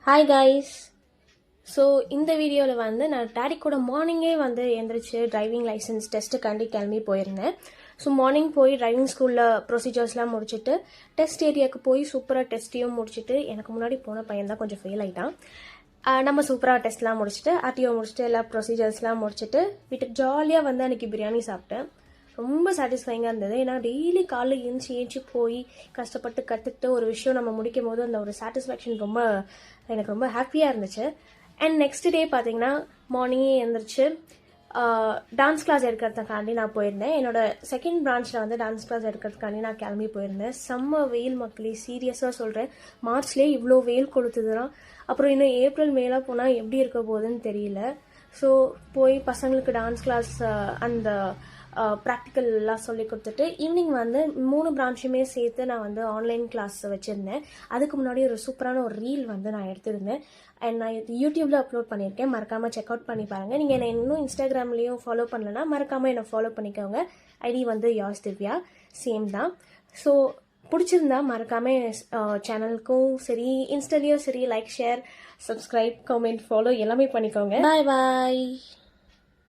Hi guys. So இந்த வீடியோவில் வந்து நான் டேடி கூட மார்னிங்கே வந்து எழுந்திரிச்சு டிரைவிங் லைசன்ஸ் டெஸ்ட்டுக்காண்டி கிளம்பி போயிருந்தேன். ஸோ மார்னிங் போய் டிரைவிங் ஸ்கூலில் ப்ரொசீஜர்ஸ்லாம் முடிச்சுட்டு டெஸ்ட் ஏரியாவுக்கு போய் சூப்பராக டெஸ்ட்டையும் முடிச்சுட்டு எனக்கு முன்னாடி போன பையன் தான் கொஞ்சம் ஃபெயில் ஆகிட்டான். நம்ம சூப்பராக டெஸ்ட்லாம் முடிச்சுட்டு ஆர்டிஓ முடிச்சுட்டு எல்லா ப்ரொசீஜர்ஸ்லாம் முடிச்சுட்டு வீட்டுக்கு ஜாலியாக வந்து அன்றைக்கி பிரியாணி சாப்பிட்டேன். ரொம்ப சாட்டிஸ்ஃபைங்காக இருந்தது. ஏன்னா டெய்லி காலைல ஏஞ்சி போய் கஷ்டப்பட்டு கற்றுக்கிட்டு ஒரு விஷயம் நம்ம முடிக்கும் போது அந்த ஒரு சாட்டிஸ்ஃபேக்ஷன் எனக்கு ரொம்ப ஹாப்பியாக இருந்துச்சு. அண்ட் நெக்ஸ்ட் டே பார்த்தீங்கன்னா மார்னிங்கே எழுந்திரிச்சு டான்ஸ் கிளாஸ் எடுக்கிறதுக்காண்டி நான் போயிருந்தேன். என்னோட செகண்ட் பிரான்ச்சில் வந்து டான்ஸ் கிளாஸ் எடுக்கிறதுக்காண்டி நான் கிளம்பி போயிருந்தேன். செம்ம வெயில் மக்களே, சீரியஸாக சொல்கிறேன். மார்ச்லேயே இவ்வளோ வெயில் கொடுத்ததுன்னா அப்புறம் இன்னும் ஏப்ரல் மேலே போனால் எப்படி இருக்க போகுதுன்னு தெரியல. ஸோ போய் பசங்களுக்கு டான்ஸ் கிளாஸ் அந்த ப்ராக்டிக்கல்லாம் சொல்லி கொடுத்துட்டு ஈவினிங் வந்து 3 பிரான்ச்சுமே சேர்த்து நான் வந்து ஆன்லைன் கிளாஸ் வச்சுருந்தேன். அதுக்கு முன்னாடி ஒரு சூப்பரான ஒரு ரீல் வந்து நான் எடுத்திருந்தேன். அண்ட் நான் இது யூடியூப்பில் அப்லோட் பண்ணியிருக்கேன். மறக்காமல் செக் அவுட் பண்ணி பாருங்கள். நீங்கள் என்னை இன்னும் இன்ஸ்டாகிராம்லேயும் ஃபாலோ பண்ணலன்னா மறக்காமல் என்னை ஃபாலோ பண்ணிக்கோங்க. ஐடி வந்து யாஸ் திவ்யா, சேம் தான். ஸோ பிடிச்சிருந்தா மறக்காமல் சேனலுக்கும் சரி இன்ஸ்டாலையும் சரி like, share, subscribe, comment, follow எல்லாமே பண்ணிக்கோங்க. பாய் பாய்.